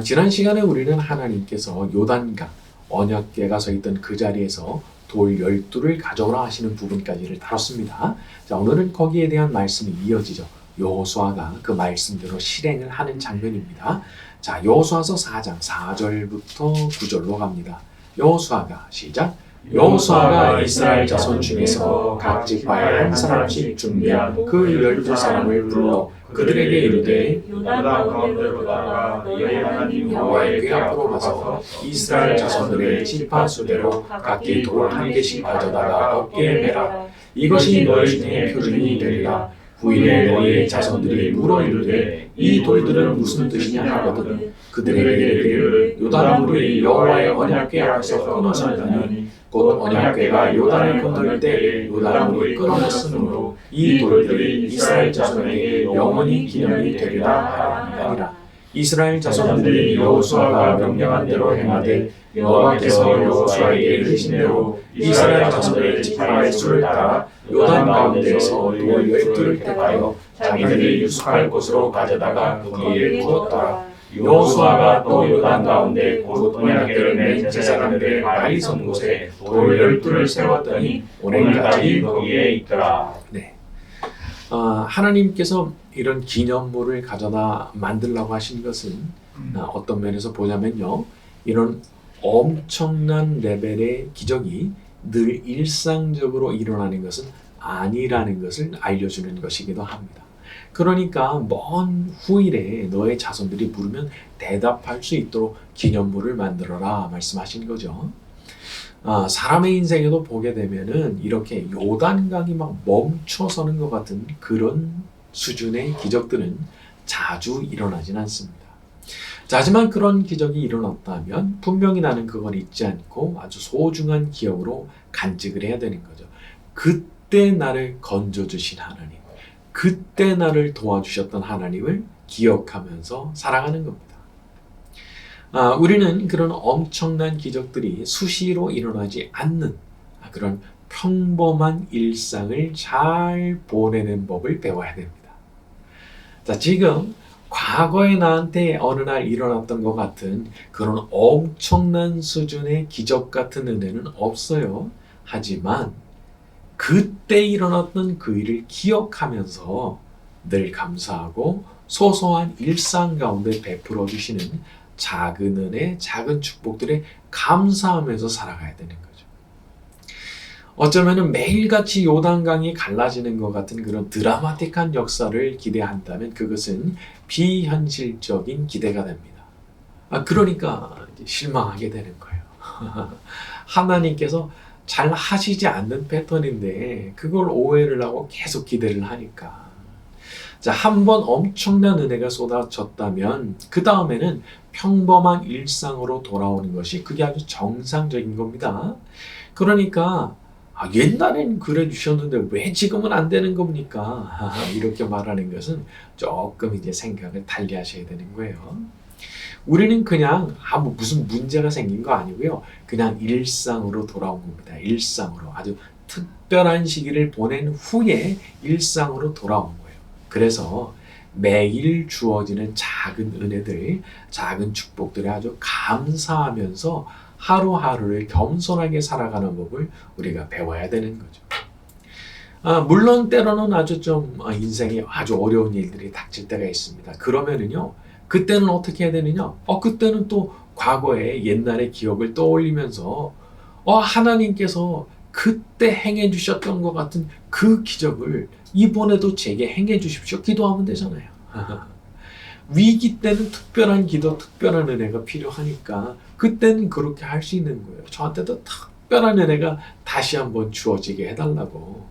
지난 시간에 우리는 하나님께서 요단강 언약궤가 서 있던 그 자리에서 돌 12를 가져오라 하시는 부분까지를 다뤘습니다. 자, 오늘은 거기에 대한 말씀이 이어지죠. 여호수아가 그 말씀대로 실행을 하는 장면입니다. 자, 여호수아서 4장 4절부터 9절로 갑니다. 여호수아가 시작. 여호수아가 이스라엘 자손 중에서 각 지파에 한 사람씩 준비한 그 12사람을 불러 그들에게 이르되 요단 가운데로 나가 너희 하나님 여호와의 궤 앞으로 가서 이스라엘 자손들의 지파 수대로 각기 돌 한 개씩 가져다가 어깨에 매라. 이것이 너희 중에 표준이 되리라. 후일에 너희의 자손들이 물어 이르되 이 돌들은 무슨 뜻이냐 하거든 그들에게 이르기를 요단 물이 여호와의 언약궤 앞에서 끊어졌다니 곧 언약궤가 요단을 건널 때 요단 물이 끊어졌으므로 이 돌들이 이스라엘 자손에게 영원히 기념이 되리라 하니라. 이스라엘 자손들이 여호수아가 명령한 대로 행하되 여호와께서 여호수아에게 이르신 대로 이스라엘 자손의 지파의 수를 따라 요단 가운데에서 돌 12를 택하여 자기들이 유숙할 곳으로 가져다가 거기에 두었더라. 여호수아가 또 요단 가운데 곧 언약궤를 맨 제사장들의 말이 선 곳에 돌 12를 세웠더니 오늘까지 거기에 있더라. 네. 하나님께서 이런 기념물을 가져다 만들라고 하신 것은 어떤 면에서 보자면요, 이런 엄청난 레벨의 기적이 늘 일상적으로 일어나는 것은 아니라는 것을 알려주는 것이기도 합니다. 그러니까 먼 후일에 너의 자손들이 부르면 대답할 수 있도록 기념물을 만들어라 말씀하신 거죠. 사람의 인생에도 보게 되면은 이렇게 요단강이 막 멈춰서는 것 같은 그런 수준의 기적들은 자주 일어나진 않습니다. 자, 하지만 그런 기적이 일어났다면 분명히 나는 그걸 잊지 않고 아주 소중한 기억으로 간직을 해야 되는 거죠. 그때 나를 건져주신 하나님, 그때 나를 도와주셨던 하나님을 기억하면서 살아가는 겁니다. 우리는 그런 엄청난 기적들이 수시로 일어나지 않는 그런 평범한 일상을 잘 보내는 법을 배워야 됩니다. 자, 지금 과거에 나한테 어느 날 일어났던 것 같은 그런 엄청난 수준의 기적 같은 은혜는 없어요. 하지만 그때 일어났던 그 일을 기억하면서 늘 감사하고 소소한 일상 가운데 베풀어 주시는 작은 은혜, 작은 축복들에 감사하면서 살아가야 되는 거죠. 어쩌면 매일같이 요단강이 갈라지는 것 같은 그런 드라마틱한 역사를 기대한다면 그것은 비현실적인 기대가 됩니다. 그러니까 실망하게 되는 거예요. 하나님께서 잘 하시지 않는 패턴인데 그걸 오해를 하고 계속 기대를 하니까. 자, 한번 엄청난 은혜가 쏟아졌다면 그 다음에는 평범한 일상으로 돌아오는 것이 그게 아주 정상적인 겁니다. 그러니까 옛날엔 그래 주셨는데 왜 지금은 안 되는 겁니까? 이렇게 말하는 것은 조금 이제 생각을 달리 하셔야 되는 거예요. 우리는 그냥 무슨 문제가 생긴 거 아니고요. 그냥 일상으로 돌아온 겁니다. 일상으로 아주 특별한 시기를 보낸 후에 일상으로 돌아온 거예요. 그래서 매일 주어지는 작은 은혜들, 작은 축복들에 아주 감사하면서 하루하루를 겸손하게 살아가는 법을 우리가 배워야 되는 거죠. 물론 때로는 아주 좀 인생에 아주 어려운 일들이 닥칠 때가 있습니다. 그러면은요, 그때는 어떻게 해야 되느냐? 그때는 또 과거의 옛날의 기억을 떠올리면서 하나님께서 그때 행해 주셨던 것 같은 그 기적을 이번에도 제게 행해 주십시오. 기도하면 되잖아요. 위기 때는 특별한 기도, 특별한 은혜가 필요하니까 그때는 그렇게 할 수 있는 거예요. 저한테도 특별한 은혜가 다시 한번 주어지게 해달라고.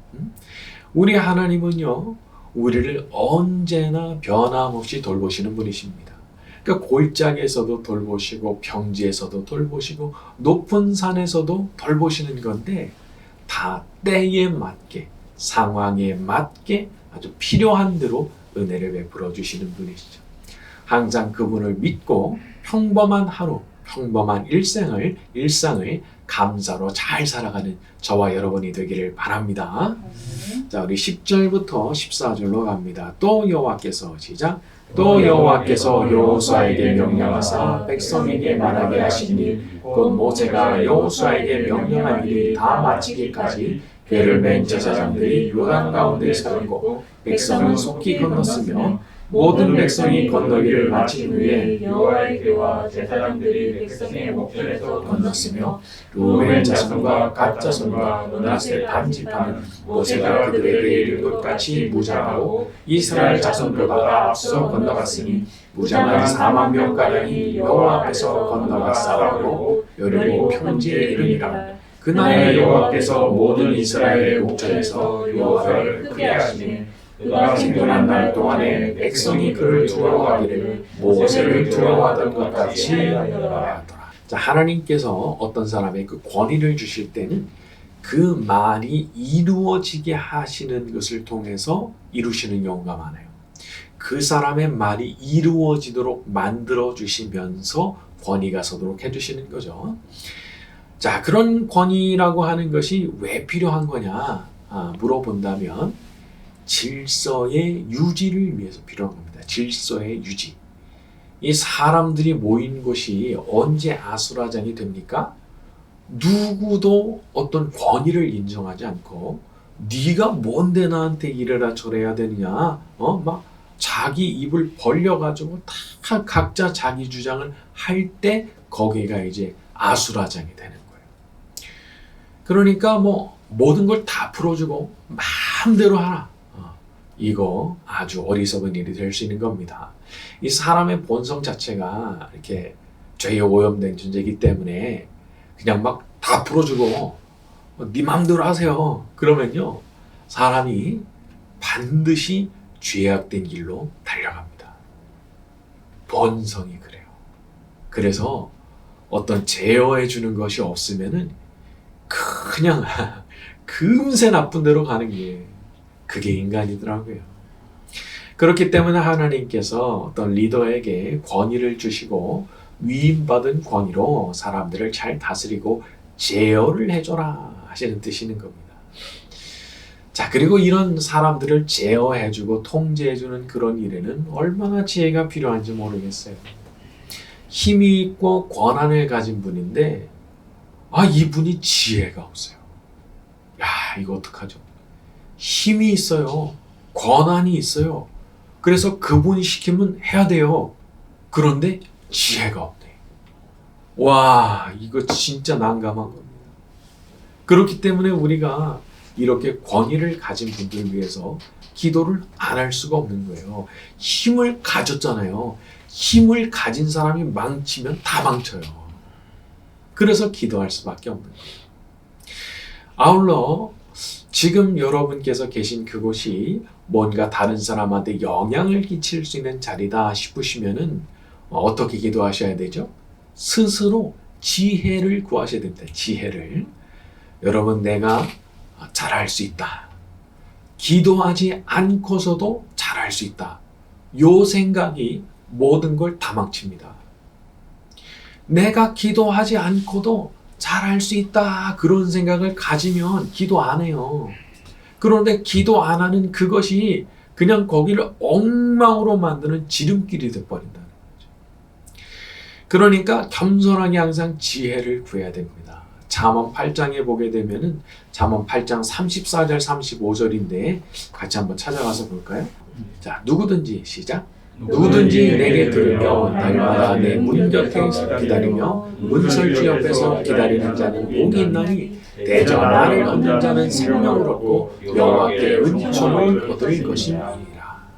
우리 하나님은요, 우리를 언제나 변함없이 돌보시는 분이십니다. 그러니까 골짜기에서도 돌보시고 평지에서도 돌보시고 높은 산에서도 돌보시는 건데 다 때에 맞게, 상황에 맞게 아주 필요한 대로 은혜를 베풀어 주시는 분이시죠. 항상 그분을 믿고 평범한 하루, 평범한 일상을 감사로 잘 살아가는 저와 여러분이 되기를 바랍니다. 자, 우리 10절부터 14절로 갑니다. 또 여호와께서 시작. 또 여호와께서 여호수아에게 명령하사 백성에게 말하게 하시니 곧 모세가 여호수아에게 명령한 일이 다 마치기까지 배를 맨 제사장들이 요단 가운데 서고 백성은 속히 건넜으며 모든 백성이 건너기를 마친 후에 여호와의 괴와 제사장들이 백성의 목전에서 건넜으며 루벤 자손과 갓 자손과 므낫세 반 지파는 모세가 그들에게 이른 것 같이 무장하고 이스라엘 자손보다 앞서 건너갔으니 무장한 4만 명가량이 여호와 앞에서 건너가 싸우고 여리고 평지에 이르니라. 그날 여호와께서 모든 이스라엘의 목전에서 여호수아를 크게 하시니 그가 생존한 날 동안에 백성이 그를 두려워하기를 모세를 두려워하던 것 같이 하더라. 자, 하나님께서 어떤 사람의 그 권위를 주실 때는 그 말이 이루어지게 하시는 것을 통해서 이루시는 경우가 많아요. 그 사람의 말이 이루어지도록 만들어 주시면서 권위가 서도록 해주시는 거죠. 자, 그런 권위라고 하는 것이 왜 필요한 거냐 물어본다면 질서의 유지를 위해서 필요한 겁니다. 질서의 유지. 이 사람들이 모인 곳이 언제 아수라장이 됩니까? 누구도 어떤 권위를 인정하지 않고 네가 뭔데 나한테 이래라 저래야 되느냐 막 자기 입을 벌려가지고 다 각자 자기 주장을 할 때 거기가 이제 아수라장이 되는 거예요. 그러니까 뭐 모든 걸 다 풀어주고 마음대로 하라. 이거 아주 어리석은 일이 될 수 있는 겁니다. 이 사람의 본성 자체가 이렇게 죄에 오염된 존재이기 때문에 그냥 막 다 풀어주고 네 마음대로 하세요. 그러면요 사람이 반드시 죄악된 길로 달려갑니다. 본성이 그래요. 그래서 어떤 제어해 주는 것이 없으면은 그냥 금세 나쁜 데로 가는 게 그게 인간이더라고요. 그렇기 때문에 하나님께서 어떤 리더에게 권위를 주시고 위임받은 권위로 사람들을 잘 다스리고 제어를 해줘라 하시는 뜻이는 겁니다. 자, 그리고 이런 사람들을 제어해주고 통제해주는 그런 일에는 얼마나 지혜가 필요한지 모르겠어요. 힘이 있고 권한을 가진 분인데 이분이 지혜가 없어요. 야, 이거 어떡하죠? 힘이 있어요. 권한이 있어요. 그래서 그분이 시키면 해야 돼요. 그런데 지혜가 없네. 와, 이거 진짜 난감한 겁니다. 그렇기 때문에 우리가 이렇게 권위를 가진 분들을 위해서 기도를 안 할 수가 없는 거예요. 힘을 가졌잖아요. 힘을 가진 사람이 망치면 다 망쳐요. 그래서 기도할 수밖에 없는 거예요. 아울러 지금 여러분께서 계신 그곳이 뭔가 다른 사람한테 영향을 끼칠 수 있는 자리다 싶으시면은 어떻게 기도하셔야 되죠? 스스로 지혜를 구하셔야 됩니다. 지혜를. 여러분, 내가 잘할 수 있다. 기도하지 않고서도 잘할 수 있다. 요 생각이 모든 걸 다 망칩니다. 내가 기도하지 않고도 잘할 수 있다. 그런 생각을 가지면 기도 안 해요. 그런데 기도 안 하는 그것이 그냥 거기를 엉망으로 만드는 지름길이 돼버린다는 거죠. 그러니까 겸손하게 항상 지혜를 구해야 됩니다. 잠언 8장에 보게 되면은 잠언 8장 34절 35절인데 같이 한번 찾아가서 볼까요? 자, 누구든지 시작. 누구든지 내게 들으며 날마다 내 문 곁에 기다리며 문설주 옆에서 기다리는 자는 복이 있나니 대저 나를 얻는 자는 생명을 얻고 여호와께 은총을 얻을 것임이니라.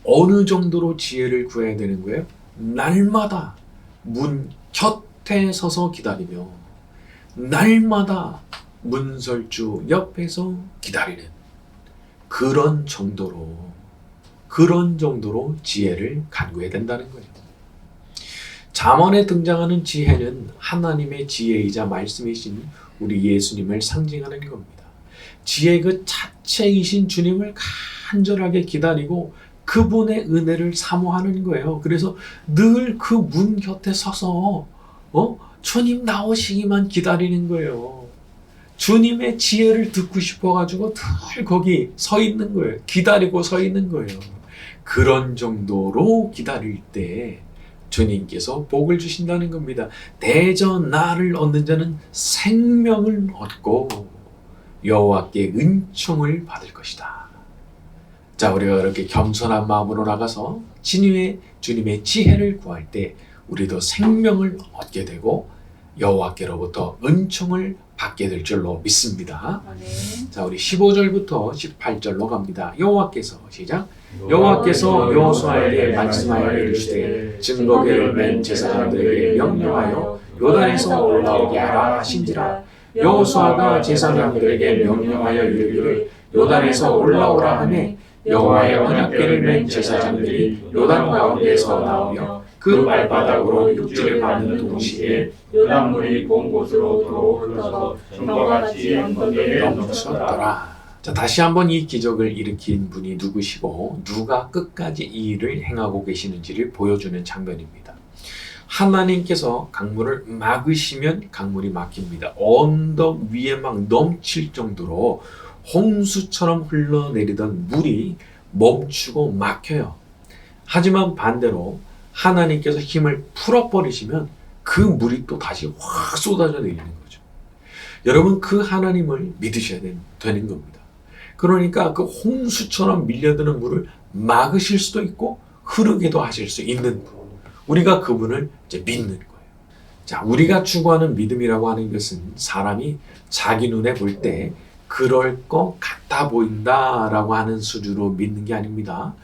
어느 정도로 지혜를 구해야 되는 거예요? 날마다 문 곁에 서서 기다리며 날마다 문설주 옆에서 기다리는 그런 정도로 지혜를 간구해야 된다는 거예요. 잠언에 등장하는 지혜는 하나님의 지혜이자 말씀이신 우리 예수님을 상징하는 겁니다. 지혜 그 자체이신 주님을 간절하게 기다리고 그분의 은혜를 사모하는 거예요. 그래서 늘 그 문 곁에 서서 주님 나오시기만 기다리는 거예요. 주님의 지혜를 듣고 싶어가지고 늘 거기 서 있는 거예요. 기다리고 서 있는 거예요. 그런 정도로 기다릴 때 주님께서 복을 주신다는 겁니다. 대저 나를 얻는 자는 생명을 얻고 여호와께 은총을 받을 것이다. 자, 우리가 그렇게 겸손한 마음으로 나가서 주님의 지혜를 구할 때 우리도 생명을 얻게 되고 여호와께로부터 은총을 받게 될 줄로 믿습니다. 아멘. 자, 우리 15절부터 18절로 갑니다. 여호와께서 시작. 여호와께서 여호수아에게 말씀하여 이르시되 증거궤를 맨 제사장들에게 명령하여 요단에서 올라오게 하라 하신지라. 여호수아가 제사장들에게 명령하여 이르기를 요단에서 올라오라 하매 여호와의 언약궤를 맨 제사장들이 요단 가운데서 나오며 그 발바닥으로 육지를 밟는 동시에 요단물이 본 곳으로 도로 흘러서 전과 같이 언덕에 넘쳤더라. 자, 다시 한번 이 기적을 일으킨 분이 누구시고 누가 끝까지 이 일을 행하고 계시는지를 보여주는 장면입니다. 하나님께서 강물을 막으시면 강물이 막힙니다. 언덕 위에 막 넘칠 정도로 홍수처럼 흘러내리던 물이 멈추고 막혀요. 하지만 반대로 하나님께서 힘을 풀어버리시면 그 물이 또 다시 확 쏟아져 내리는 거죠. 여러분, 그 하나님을 믿으셔야 되는 겁니다. 그러니까 그 홍수처럼 밀려드는 물을 막으실 수도 있고 흐르게도 하실 수 있는 분. 우리가 그분을 이제 믿는 거예요. 자, 우리가 추구하는 믿음이라고 하는 것은 사람이 자기 눈에 볼 때 그럴 것 같아 보인다라고 하는 수준으로 믿는 게 아닙니다.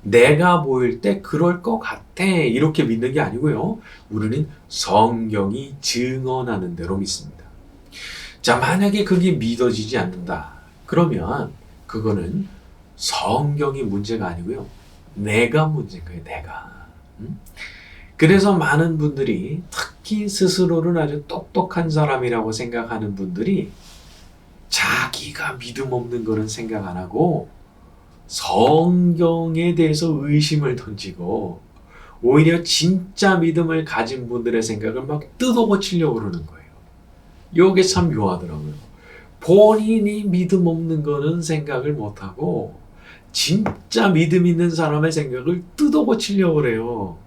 내가 보일 때 그럴 것 같아 이렇게 믿는 게 아니고요. 우리는 성경이 증언하는 대로 믿습니다. 자, 만약에 그게 믿어지지 않는다. 그러면 그거는 성경이 문제가 아니고요. 내가 문제인 거예요. 내가. 그래서 많은 분들이 특히 스스로는 아주 똑똑한 사람이라고 생각하는 분들이 자기가 믿음 없는 거는 생각 안 하고 성경에 대해서 의심을 던지고 오히려 진짜 믿음을 가진 분들의 생각을 막 뜯어고치려고 그러는 거예요. 이게 참 묘하더라고요. 본인이 믿음 없는 거는 생각을 못하고 진짜 믿음 있는 사람의 생각을 뜯어고치려고 그래요.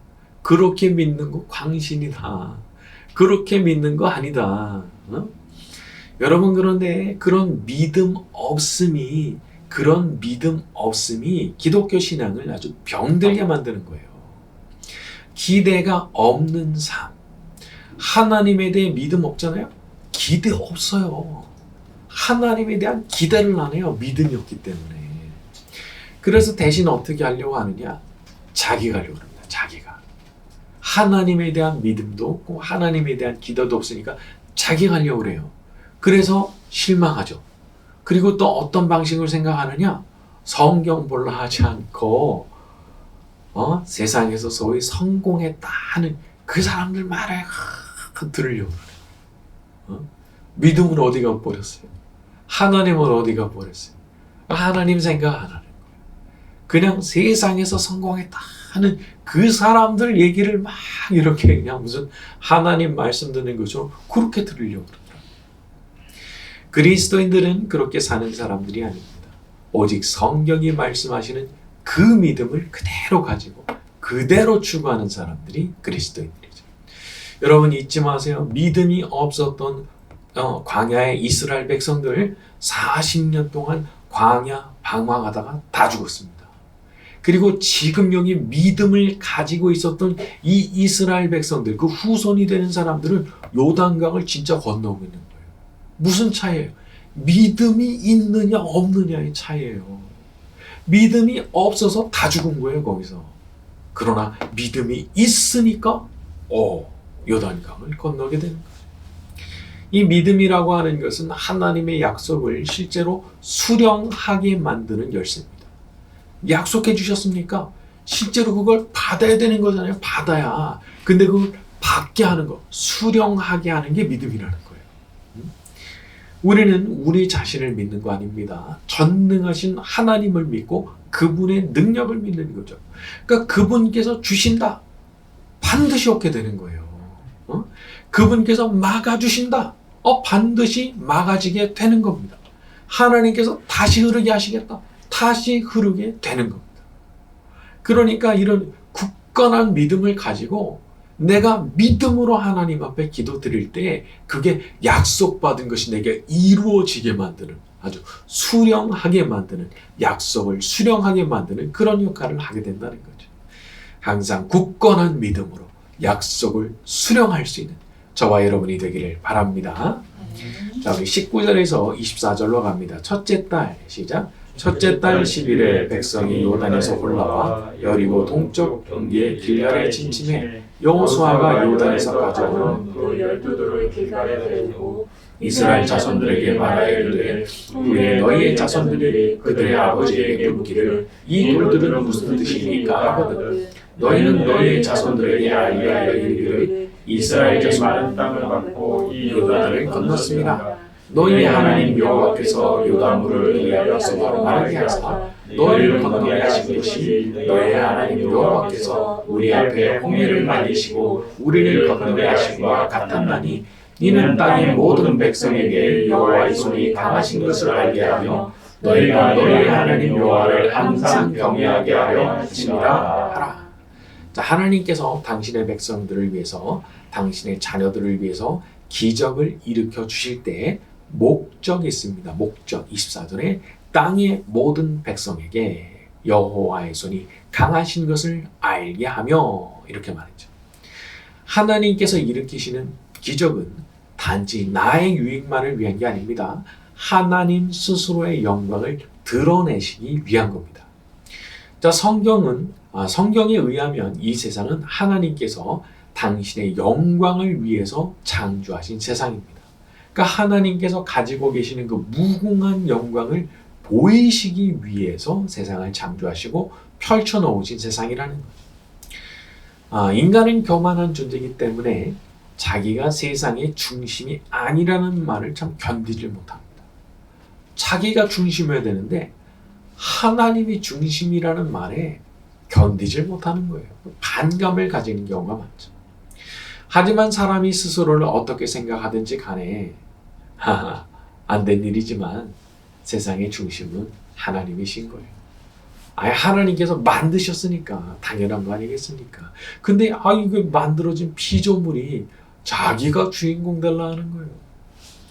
그렇게 믿는 거 광신이다. 그렇게 믿는 거 아니다. 어? 여러분, 그런데 그런 믿음 없음이 기독교 신앙을 아주 병들게 만드는 거예요. 기대가 없는 삶. 하나님에 대해 믿음 없잖아요? 기대 없어요. 하나님에 대한 기대를 안 해요. 믿음이 없기 때문에. 그래서 대신 어떻게 하려고 하느냐? 자기가 하려고 합니다. 자기가. 하나님에 대한 믿음도 없고 하나님에 대한 기대도 없으니까 자기가 하려고 그래요. 그래서 실망하죠. 그리고 또 어떤 방식으로 생각하느냐? 성경 볼라 하지 않고 세상에서 소위 성공했다 하는 그 사람들 말에 들으려고 그래요. 믿음은 어디 가버렸어요? 하나님은 어디 가버렸어요? 하나님 생각 안 하는 거예요. 그냥 세상에서 성공했다 하는 그 사람들 얘기를 막 이렇게 그냥 무슨 하나님 말씀 듣는 것처럼 그렇게 들으려고 그러더라고요. 그리스도인들은 그렇게 사는 사람들이 아닙니다. 오직 성경이 말씀하시는 그 믿음을 그대로 가지고 그대로 추구하는 사람들이 그리스도인들이죠. 여러분, 잊지 마세요. 믿음이 없었던 광야의 이스라엘 백성들 40년 동안 광야 방황하다가 다 죽었습니다. 그리고 지금 여기 믿음을 가지고 있었던 이 이스라엘 백성들, 그 후손이 되는 사람들은 요단강을 진짜 건너고 있는 거예요. 무슨 차이예요? 믿음이 있느냐 없느냐의 차이예요. 믿음이 없어서 다 죽은 거예요, 거기서. 그러나 믿음이 있으니까 요단강을 건너게 되는 거예요. 이 믿음이라고 하는 것은 하나님의 약속을 실제로 수령하게 만드는 열쇠입니다. 약속해 주셨습니까? 실제로 그걸 받아야 되는 거잖아요. 받아야. 근데 그걸 받게 하는 거, 수령하게 하는 게 믿음이라는 거예요. 우리는 우리 자신을 믿는 거 아닙니다. 전능하신 하나님을 믿고 그분의 능력을 믿는 거죠. 그러니까 그분께서 주신다. 반드시 얻게 되는 거예요. 그분께서 막아주신다. 반드시 막아지게 되는 겁니다. 하나님께서 다시 흐르게 하시겠다. 다시 흐르게 되는 겁니다. 그러니까 이런 굳건한 믿음을 가지고 내가 믿음으로 하나님 앞에 기도 드릴 때 그게 약속받은 것이 내게 이루어지게 만드는, 아주 수령하게 만드는, 약속을 수령하게 만드는 그런 역할을 하게 된다는 거죠. 항상 굳건한 믿음으로 약속을 수령할 수 있는 저와 여러분이 되기를 바랍니다. 자, 우리 19절에서 24절로 갑니다. 첫째 달, 시작. 첫째 달 10일에 백성이 요단에서 올라와 여리고 동쪽 경계의 길갈에 침침해 여호수아가 요단에서 가져온 그 12돌을 길갈에 세우고 이스라엘 자손들에게 말하여 이르되 후에 너희의 자손들이 그들의 아버지에게 묻기를 이 돌들은 무슨 뜻이니까 하거든 너희는 너희의 자손들에게 알리하여 이르기를 이스라엘 자손은 땅을 받고 이 요단을 건넜습니다. 너희의 하나님 여호와께서 요단물을 너희의 백성으로 마르게 하사 너희를 건너게 하신 것이 너희의 하나님 여호와께서 우리 앞에 홍해를 말리시고 우리를 건너게 하신 것과 같았나니 이는 땅의 모든 백성에게 여호와의 손이 강하신 것을 알게 하며 너희가 너희의 하나님 여호와를 항상 경외하게 하려 하시니라 하라. 자, 하나님께서 당신의 백성들을 위해서, 당신의 자녀들을 위해서 기적을 일으켜 주실 때 목적이 있습니다. 목적 24절에 땅의 모든 백성에게 여호와의 손이 강하신 것을 알게 하며 이렇게 말했죠. 하나님께서 일으키시는 기적은 단지 나의 유익만을 위한 게 아닙니다. 하나님 스스로의 영광을 드러내시기 위한 겁니다. 자, 성경에 의하면 이 세상은 하나님께서 당신의 영광을 위해서 창조하신 세상입니다. 그러니까 하나님께서 가지고 계시는 그 무궁한 영광을 보이시기 위해서 세상을 창조하시고 펼쳐놓으신 세상이라는 거죠. 인간은 교만한 존재이기 때문에 자기가 세상의 중심이 아니라는 말을 참 견디질 못합니다. 자기가 중심이어야 되는데 하나님이 중심이라는 말에 견디질 못하는 거예요. 반감을 가지는 경우가 많죠. 하지만 사람이 스스로를 어떻게 생각하든지 간에 안 된 일이지만 세상의 중심은 하나님이신 거예요. 하나님께서 만드셨으니까 당연한 거 아니겠습니까? 근데 이거 만들어진 피조물이 자기가 주인공 되려 하는 거예요.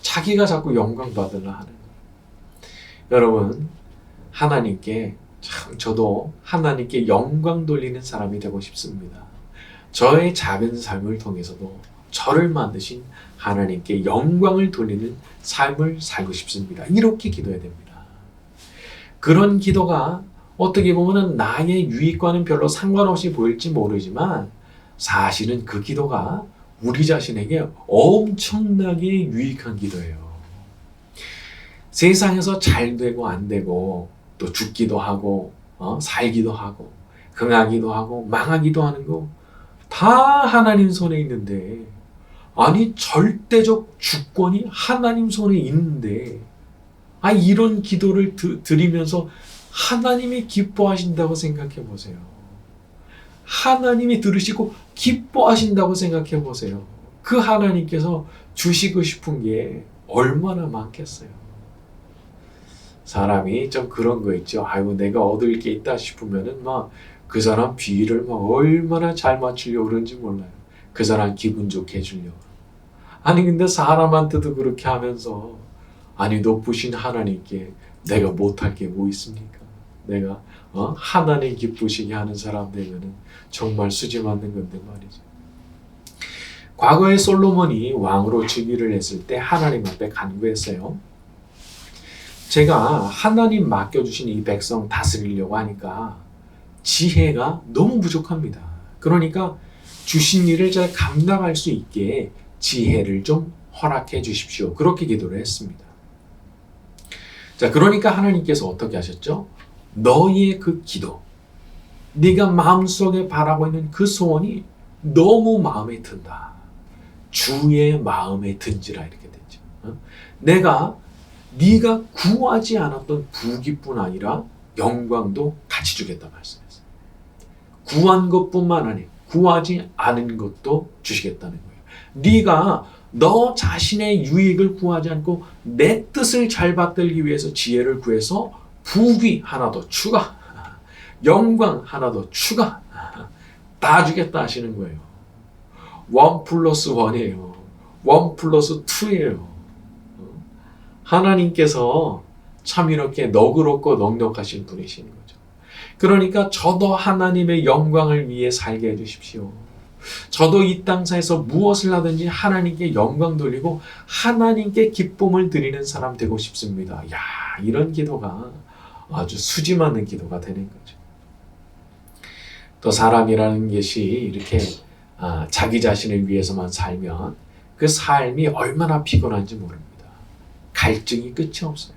자기가 자꾸 영광 받으려 하는 거예요. 여러분, 하나님께 저도 하나님께 영광 돌리는 사람이 되고 싶습니다. 저의 작은 삶을 통해서도 저를 만드신 하나님께 영광을 돌리는 삶을 살고 싶습니다. 이렇게 기도해야 됩니다. 그런 기도가 어떻게 보면 나의 유익과는 별로 상관없이 보일지 모르지만 사실은 그 기도가 우리 자신에게 엄청나게 유익한 기도예요. 세상에서 잘 되고 안 되고 또 죽기도 하고 살기도 하고 흥하기도 하고 망하기도 하는 거 다 하나님 손에 있는데, 아니 절대적 주권이 하나님 손에 있는데 이런 기도를 드리면서 하나님이 기뻐하신다고 생각해 보세요. 하나님이 들으시고 기뻐하신다고 생각해 보세요. 그 하나님께서 주시고 싶은 게 얼마나 많겠어요. 사람이 좀 그런 거 있죠. 내가 얻을 게 있다 싶으면은 그 사람 비위를 얼마나 잘 맞추려고 그런지 몰라요. 그 사람 기분 좋게 해주려고. 근데 사람한테도 그렇게 하면서 높으신 하나님께 내가 못할 게 뭐 있습니까? 내가 하나님 기쁘시게 하는 사람 되면은 정말 수지 맞는 건데 말이죠. 과거에 솔로몬이 왕으로 즉위를 했을 때 하나님 앞에 간구했어요. 제가 하나님 맡겨주신 이 백성 다스리려고 하니까 지혜가 너무 부족합니다. 그러니까 주신 일을 잘 감당할 수 있게 지혜를 좀 허락해 주십시오. 그렇게 기도를 했습니다. 자, 그러니까 하나님께서 어떻게 하셨죠? 너희의 그 기도, 네가 마음속에 바라고 있는 그 소원이 너무 마음에 든다. 주의 마음에 든지라 이렇게 됐죠. 내가 네가 구하지 않았던 부귀뿐 아니라 영광도 같이 주겠다 말씀했어요. 구한 것뿐만 아니라 구하지 않은 것도 주시겠다는 거예요. 네가 너 자신의 유익을 구하지 않고 내 뜻을 잘 받들기 위해서 지혜를 구해서 부귀 하나 더 추가, 영광 하나 더 추가, 다 주겠다 하시는 거예요. 1+1이에요. 1+2예요. 하나님께서 참 이렇게 너그럽고 넉넉하신 분이신 거죠. 그러니까 저도 하나님의 영광을 위해 살게 해주십시오. 저도 이 땅사에서 무엇을 하든지 하나님께 영광 돌리고 하나님께 기쁨을 드리는 사람 되고 싶습니다. 야, 이런 기도가 아주 수지 맞는 기도가 되는 거죠. 또 사람이라는 것이 이렇게 자기 자신을 위해서만 살면 그 삶이 얼마나 피곤한지 모릅니다. 갈증이 끝이 없어요.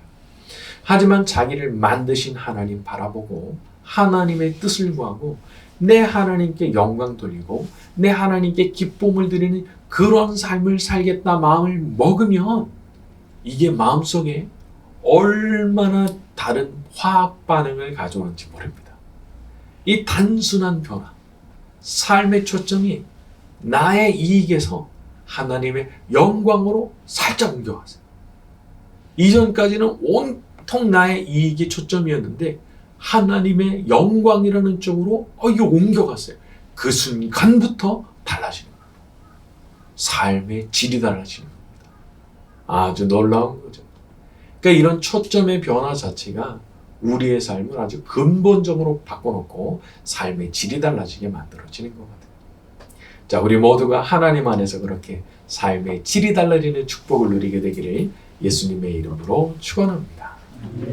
하지만 자기를 만드신 하나님 바라보고 하나님의 뜻을 구하고 내 하나님께 영광 돌리고 내 하나님께 기쁨을 드리는 그런 삶을 살겠다 마음을 먹으면 이게 마음속에 얼마나 다른 화학 반응을 가져오는지 모릅니다. 이 단순한 변화, 삶의 초점이 나의 이익에서 하나님의 영광으로 살짝 옮겨가세요. 이전까지는 온통 나의 이익이 초점이었는데 하나님의 영광이라는 쪽으로 이게 옮겨갔어요. 그 순간부터 달라지는 거예요. 삶의 질이 달라지는 겁니다. 아주 놀라운 거죠. 그러니까 이런 초점의 변화 자체가 우리의 삶을 아주 근본적으로 바꿔놓고 삶의 질이 달라지게 만들어지는 거거든요. 자, 우리 모두가 하나님 안에서 그렇게 삶의 질이 달라지는 축복을 누리게 되기를 예수님의 이름으로 축원합니다.